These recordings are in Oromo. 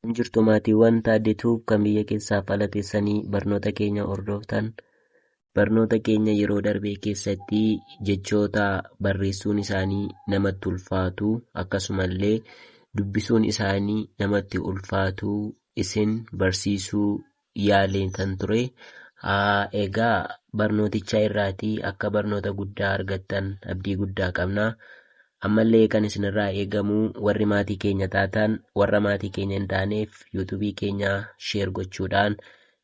Jirtu maatiiwwan taaddetuuf kan biyya keessaaf ala teessanii barnoota keenya hordoftan, barnoota keenya yeroo darbee keessatti jechoota barreessuun isaanii namatti ulfaatu akkasumallee dubbisuun isaanii namatti ulfaatu isin barsiisuu yaaleen kan ture. Egaa barnooticha irraatii akka barnoota guddaa argattan abdii guddaa qabna. Ammallee kan isinirraa eegamu warri maatii keenya taatan warra maatii keenya hin taaneef yuutuubii keenya sheer gochuudhaan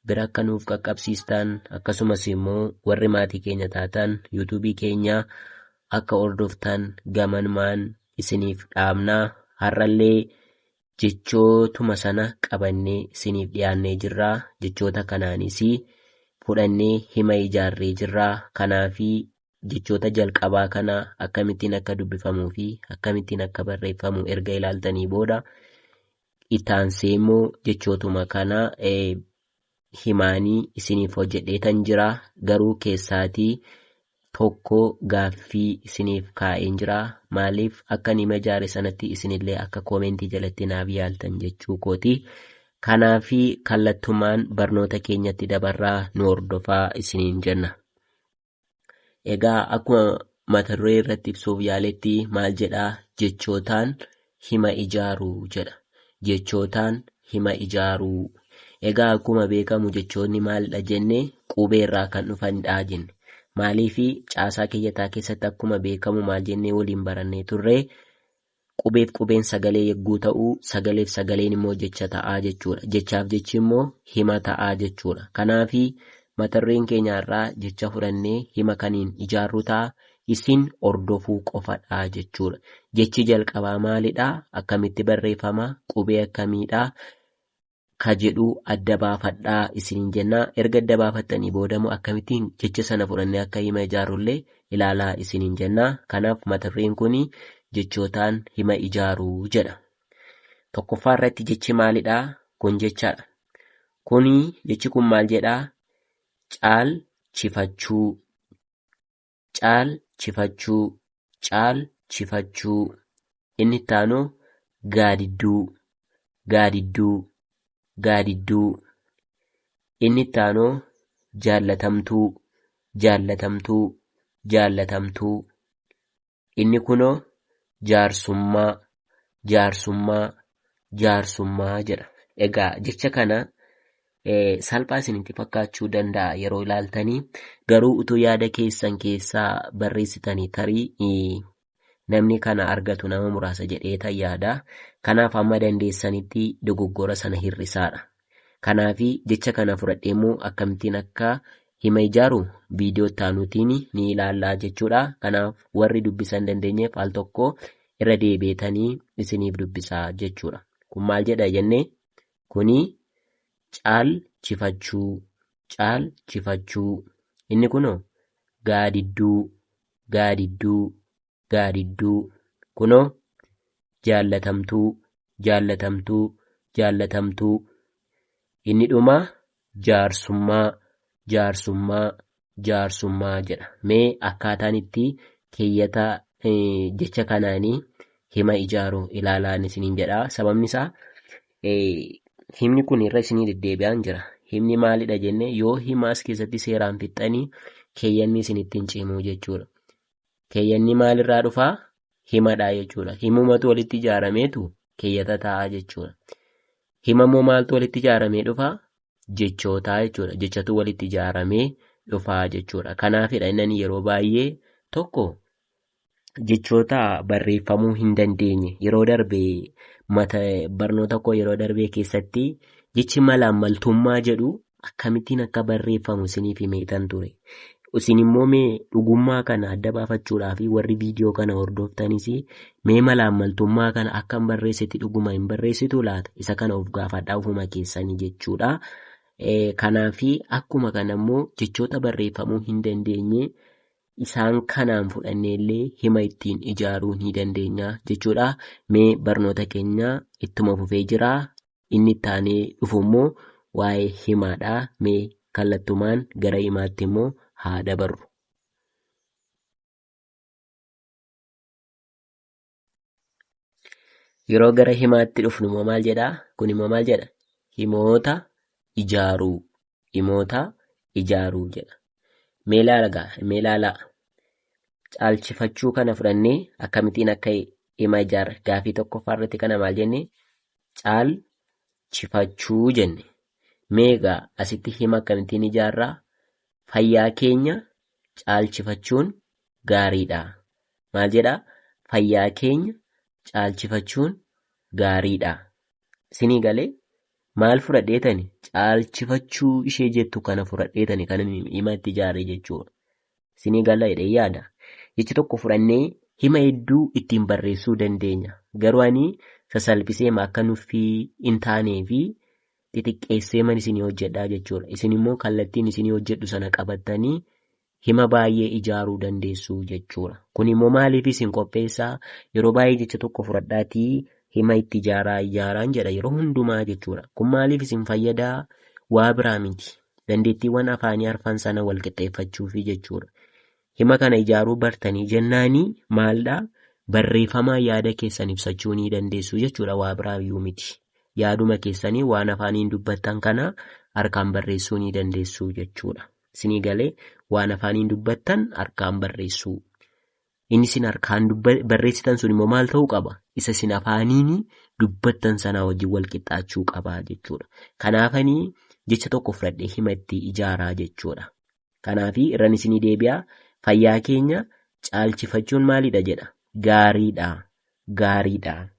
bira akka nuuf qaqqabsiistan, akkasumas immoo warri maatii keenya taatan yuutuubii keenya akka hordoftan gamanumaan isiniif dhaamna. Har'allee jechootuma sana qabannee isiniif dhiyaannee jirra. Jechoota kanaanis fudhannee hima ijaarree jirra. Kanaafi jechoota jalqabaa kana akkamittiin akka dubbifamuu fi akkamittiin akka barreeffamu erga ilaaltanii booda itti aansee immoo jechootuma kana himaanii isiniif hojjedheetan jira. Garuu keessaatii tokko gaaffii isiniif kaa'een jira. Maaliif akka nima ijaare sanatti isinillee akka koomentii jalatti naaf yaaltan jechuu kooti. Kanaafi kallattumaan barnoota keenyatti dabarraa nu hordofaa isiniin jenna. Egaa akkuma mata duree irratti ibsuuf yaaletti maal jedhaa? Jechootaan hima ijaaruu jedha. Jechootaan hima ijaaruu. Egaa akkuma beekamu jechoonni maalidha jennee qubee irraa kan dhufanidha jenne. Maaliifi caasaa kiyyataa keessatti akkuma beekamu maal jennee waliin barannee turree qubeef qubeen sagalee yegguu ta'uu sagaleef sagaleen immoo jecha ta'aa jechuudha. Jechaaf jechi immoo hima ta'aa jechuudha. Kanaafi mata dureen keenya irraa jecha fudhannee hima kaniin ijaarru ta'a. Isin hordofuu qofadha jechuudha. Jechi jalqabaa maalidhaa? Akkamitti barreeffama? Qubee akkamiidhaa? Ka jedhu adda baafadhaa isiniin jennaa. Erga adda baafattanii boodamoo akkamittiin jecha sana fudhannee akka hima ijaarullee ilaalaa isiniin jennaa. Kanaaf mata dureen kuni jechootaan hima ijaaruu jedha. Tokkoffaa irratti jechi maalidhaa? Kun jechaadha. Jechi kun maal jedhaa? Caalchifachuu. Caalchifachuu. Caalchifachuu. Inni itti aanu gaadidduu. Gaadidduu. Gaadidduu. Inni itti aanu jaallatamtuu. Jaallatamtuu. Jaallatamtuu. Inni kunoo jaarsummaa. Jaarsummaa. Jaarsummaa jedha. Egaa jecha kana salphaa isinitti fakkaachuu danda'a yeroo ilaaltanii, garuu utuu yaada keessan keessaa barreessitanii tarii namni kana argatu nama muraasa jedheetan yaada. Kanaaf amma dandeessanitti dogoggora sana hir'isaadha. Kanaafi jecha kana fudhadhee immoo akkamittiin akka hima ijaaru viidiyoo itti aanutiin ni ilaallaa jechuudha. Kanaaf warri dubbisan dandeenyeef al tokko irra deebiitanii isiniif dubbisaa jechuudha. Kun maal jedha jennee? Kuni caalchifachuu. Caalchifachuu. Inni kunoo gaadidduu. Gaadidduu. Gaadidduu. Kunoo jaallatamtuu. Jaallatamtuu. Jaallatamtuu. Inni dhumaa jaarsummaa. Jaarsummaa. Jaarsummaa jedha. Mee akkaataan itti keeyyata jecha kanaanii hima ijaaruu ilaalaan isiniin jedha. Sababni isaa himni kun irra isinii deddeebi'aan jira. Himni maalidha jennee yoo himaas keessatti seeraan fixxanii keeyyanni isinittiin cimuu jechuudha. Keeyyanni maalirraa dhufaa? Himadhaa jechuudha. Himumatu walitti ijaarameetu keeyyata ta'a jechuudha. Himamoo maaltu walitti ijaaramee dhufaa? Jechootaa jechuudha. Jechatu walitti ijaaramee dhufaa jechuudha. Kanaafidha inni yeroo baay'ee tokko jechoota barreeffamuu hin dandeenye yeroo darbee barnoota koo yeroo darbee keessatti jechi malaammaltummaa jedhu akkamittiin akka barreeffamu isiniif himeetan ture. Isin immoo mee dhugummaa kana adda baafachuudhaaf warri viidiyoo kana hordoftanis mee malaammaltummaa kana akkam barreessitti dhuguma hin barreessitu laata? Isa kana of gaafadhaa ofuma keessanii jechuudha. Kanaafi akkuma kana immoo jechoota barreeffamuu hin dandeenye isaan kanaan fudhanneellee hima ittiin ijaaruu ni dandeenya jechuudha. Mee barnoota keenya ittuma fufee jira. Inni itti aanee dhufu immoo waa'ee himaadha. Mee kallattumaan gara himaatti immoo haa dabarru. Yeroo gara himaatti dhufnu immoo maal jedhaa? Kun immoo maal jedha? Himoota ijaaruu. Himoota ijaaruu jedha. Mee ilaalaa. Caalchifachuu kana fudhannee akkamittiin akka hima ijaarra? Gaafii tokkoffaa irratti kana maal jenne? Caalchifachuu jenne. Meegaa asitti hima akkamittiin ijaarraa? Fayyaa keenya caalchifachuun gaariidha. Maal jedhaa? Fayyaa keenya caalchifachuun gaariidha. Isinii galee? Maal fudhadheetani? Caalchifachuu ishee jettu kana fudhadheetani kan hima itti ijaarre jechuudha. Isinii gala jedhee yaada. Jechi tokko fudhannee hima hedduu ittiin barreessuu dandeenya. Garuu ani sasalphisee akka nuffii hin taanee fi xixiqqeessee man isinii hojjedhaa jechuudha. Isin immoo kallattiin isinii hojjedhu sana qabattanii hima baay'ee ijaaruu dandeessu jechuudha. Kun immoo maaliif isin qopheessaa? Yeroo baay'ee jecha tokko fudhadhaatii hima itti ijaaraan jedha yeroo hundumaa jechuudha. Kun maaliif isin fayyadaa? Waa biraa miti. Dandeettiiwwan afaanii arfan sana wal qixxeeffachuufi jechuudha. Hima kana ijaaruu bartanii jennaanii maaldhaa? Barreeffamaa yaada keessan ibsachuu ni dandeessu jechuudha. Waa biraa iyyuu miti. Yaaduma keessanii waan afaaniin dubbattan kana harkaan barreessuu ni dandeessu jechuudha. Isinii galee waan afaaniin dubbattan harkaan barreessuu. Inni isin harkaan barreessitan sun immoo maal ta'uu qaba? Isa isin afaaniin dubbattan sanaa wajjin wal qixxaachuu qaba jechuudha. Kanaafanii jecha tokko fudhadhee hima itti ijaaraa jechuudha. Kanaafi irraan isinii deebi'aa. Fayyaa keenya caalchifachuun maalidha jedha? Gaariidha.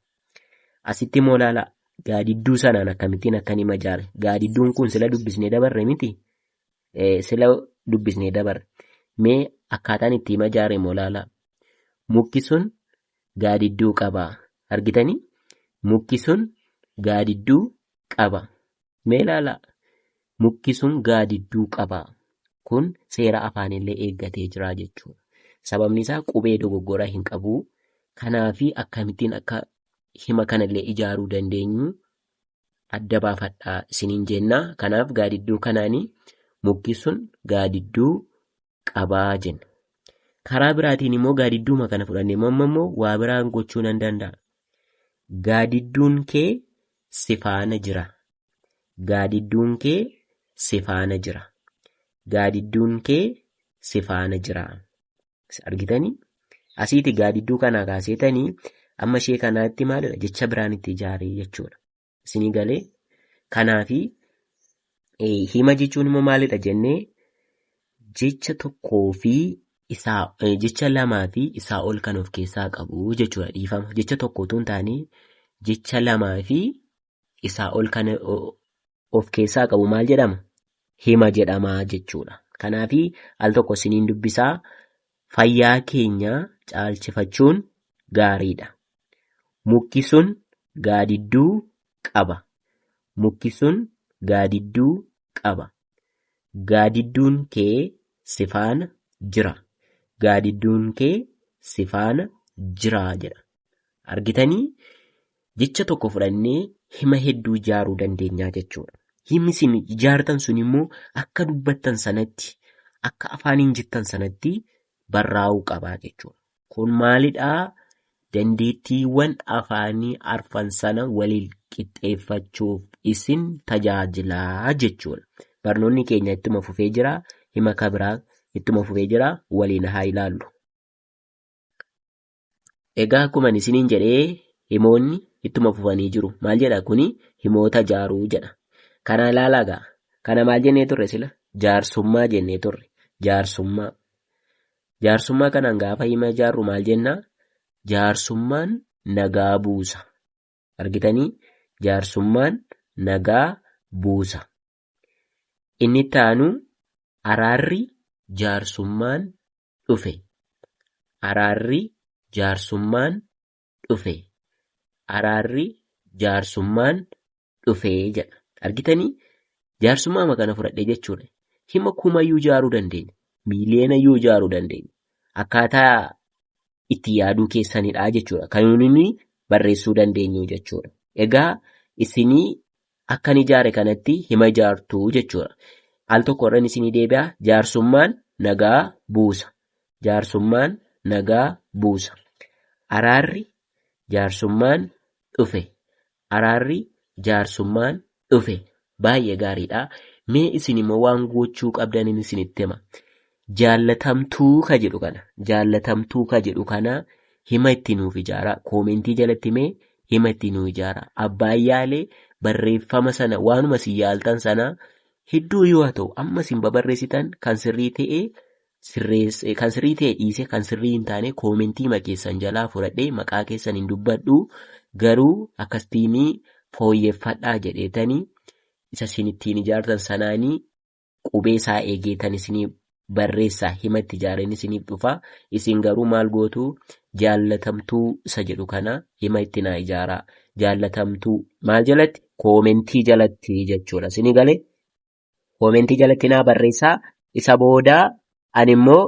Asitti immoo ilaalaa. Gaadidduu sanaan akkamittiin akkan hima ijaare? Gaadidduun kun sila dubbisnee dabarre miti? Sila dubbisnee dabarre. Mee akkaataan itti hima ijaare immoo ilaalaa. Mukki sun gaadidduu qaba. Argitanii? Mukki sun gaadidduu qaba. Mee ilaalaa. Mukki sun gaadidduu qaba. Kun seera afaanillee eeggatee jira jechuudha. Sababni isaa qubee dogoggoraa hin qabu. Kanaafi akkamittiin akka hima kanallee ijaaruu dandeenyu adda baafadhaa isiniin jennaa. Kanaaf gaadidduu kanaanii mukki sun gaadidduu qabaa jenna. Karaa biraatiin immoo gaadidduuma kana fudhannee immoo waa biraan gochuu nan danda'a. Gaadidduun kee si faana jira. Gaadidduun kee si faana jira. Gaadidduun kee si faana jira. Argitanii? Asiiti gaadidduu kanaa kaaseetanii amma ishee kanaatti maalidha? Jecha biraan itti ijaaree jechuudha. Isinii galee? Kanaafi hima jechuun immoo maalidha jennee jecha tokkoo fi jecha lamaa fi isaa ol kan of keessaa qabu jechuudha. Dhiifama. Jecha tokko utuu hin taane jecha lamaa fi isaa ol kan of keessaa qabu maal jedhama? Hima jedhamaa jechuudha. Kanaafi al tokko isiniin dubbisaa. Fayyaa keenya caalchifachuun gaariidha. Mukki sun gaadidduu qaba. Mukki sun gaadidduu qaba. Gaadidduun kee si faana jira. Gaadidduun kee si faana jira jedha. Argitanii? Jecha tokko fudhannee hima hedduu ijaaruu dandeenyaa jechuudha. Himni isin ijaartan sun immoo akka dubbattan sanatti, akka afaaniin jettan sanatti barraa'uu qabaa jechuudha. Kun maalidhaa? Dandeettiiwwan afaanii arfan sana waliin qixxeeffachuuf isin tajaajilaa jechuudha. Barnoonni keenya ittuma fufee jira. Hima kabiraa ittuma fufee jira. Waliin haa ilaallu. Egaa akkuma isiniin jedhee himoonni ittuma fufanii jiru. Maal jedha kuni? Himoota ijaaruu jedha. Kana ilaalaa gaa. Kana maal jennee turre sila? Jaarsummaa jennee turre. Jaarsummaa. Jaarsummaa kanaan gaafa hima ijaarru maal jennaa? Jaarsummaan nagaa buusa. Argitanii? Jaarsummaan nagaa buusa. Inni taanu araarri jaarsummaan dhufe. Araarri jaarsummaan dhufe. Araarri jaarsummaan dhufe jedha. Argitanii? Jaarsummaa kana fudhadhee jechuudha. Hima kumayyuu ijaaruu dandeenya. Miiliyoona iyyuu ijaaruu dandeenya. Akkaataa itti yaaduu keessanidha jechuudha. Kan nuyi barreessuu dandeenyu jechuudha. Egaa isinii akkan ijaare kanatti hima ijaartuu jechuudha. Al tokko irraan isinii deebi'a. Jaarsummaan nagaa buusa. Jaarsummaan nagaa buusa. Araarri jaarsummaan dhufe. Araarri jaarsummaan dhufe. Baay'ee gaariidha. Mee isin immoo waan gochuu qabdaniin isinitti hima. Jaallatamtuu ka jedhu kana hima itti nuuf ijaara. Koomentii jalatti mee hima itti nuuf ijaara. Abbaan yaalee barreeffama sana waanuma isin yaaltan sana hedduu yoo haa ta'u amma isin babarreessitan kan sirrii ta'e dhiise kan sirrii hin taane koomentii keessan jalaa fudhadhee maqaa keessan hin dubbadhu garuu akkasitti fooyyeffadhaa jedheetanii isa isin ittiin ijaartan sanaanii qubee isaa eegeetan isinii barreessaa hima itti ijaareen isiniif dhufa. Isin garuu maal gootu jaallatamtuu isa jedhu kana hima itti naa ijaaraa. Jaallatamtuu maal jalatti? Koomentii jalatti jechuudha. Isinii galee koomentii jalatti naa barreessaa. Isa boodaa ani immoo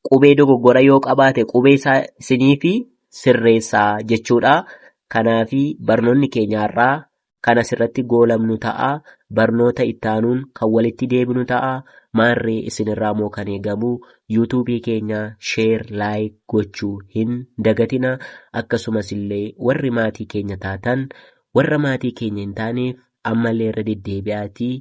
qubee dogoggora yoo qabaate qubee isaa isinii fi sirreessaa jechuudha. Kanaafi barnoonni keenyaarraa kan asirratti goolabnu ta'a. Barnoota ittaanuun kan walitti deebinu ta'a. Maarree isinirraa moo kan eegamu yuutuubii keenya sheer laayik gochuu hin dagatina. Akkasumas illee warri maatii keenya taatan warra maatii keenya hin taaneef ammallee irra deddeebi'aatii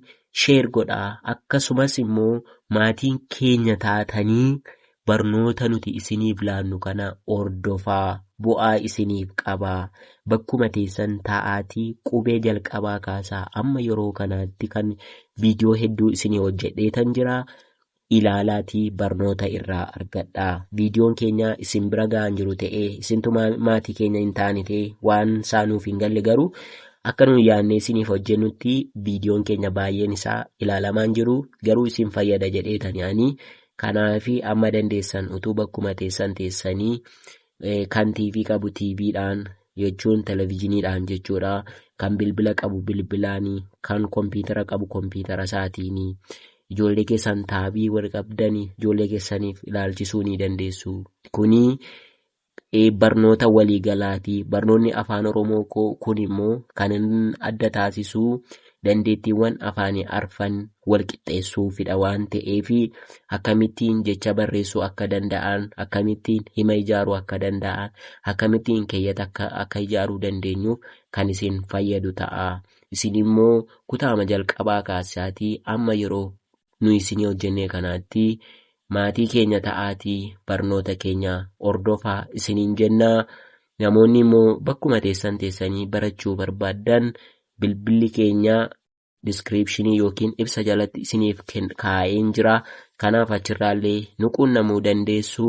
sheer godhaa. Akkasumas immoo maatiin keenya taatanii barnoota nuti isiniif laannu kana hordofaa. Bu'aa isiniif qabaa. Bakkuma teessan taa'aatii qubee jalqabaa kaasaa amma yeroo kanaatti kan viidiyoo hedduu isinii hojjedheetan jira. Ilaalaatii barnoota irraa argadhaa. Viidiyoon keenya isin bira ga'an jiru ta'ee isintu maatii keenya hin taane ta'ee waan saanuuf hin galle garuu akka nuyi yaadnee isiniif hojjennutti viidiyoon keenya baay'een isaa ilaalamaan jiru garuu isin fayyada jedheetanii kanaafi amma dandeessan utuu bakkuma teessan teessanii kan TV qabu TVdhaan jechuun televizyiiniidhaan jechuudha. Kan bilbila qabu bilbilaanii, kan kompiitara qabu kompiitara isaatiini. Ijoollee keessan taabii warri qabdanii ijoollee keessaniif ilaalchisuu ni dandeessu. Kuni barnoota waliigalaati. Barnoonni afaan Oromoo kun immoo kan adda taasisuu dandeettiiwwan afaanii arfan wal qixxeessuufidha waan ta'eef akkamittiin jecha barreessuu akka danda'an, akkamittiin hima ijaaruu akka danda'an, akkamittiin keeyyata akka ijaaruu dandeenyuuf kan isin fayyadu ta'a. Isin immoo kutaama jalqabaa kaasaatii amma yeroo nuyi isinii hojjennee kanaatti maatii keenya ta'aatii barnoota keenya hordofaa isiniin jennaa. Namoonni immoo bakkuma teessan teessanii barachuu barbaaddan bilbilli keenya diskiripshinii yookiin ibsa jalatti isiniif kaa'een jira. Kanaaf achirraallee nu quunnamuu dandeessu.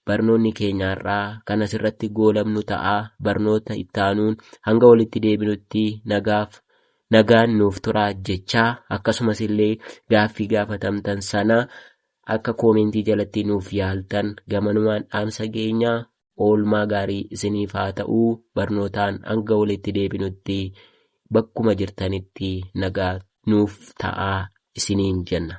Barnoonni keenyaarraa kan asirratti goolabnu ta'a. Barnoota ittaanuun hanga walitti deebinutti nagaan nuuf turaa jechaa akkasumas illee gaaffii gaafatamtan sana akka koomentii jalatti nuuf yaaltan gamanumaan dhaamsa geenyaa. Oolmaa gaarii isiniif haa ta'uu. Barnootaan hanga walitti deebinutti bakkuma jirtanitti nagaa nuuf ta'aa isiniin jenna.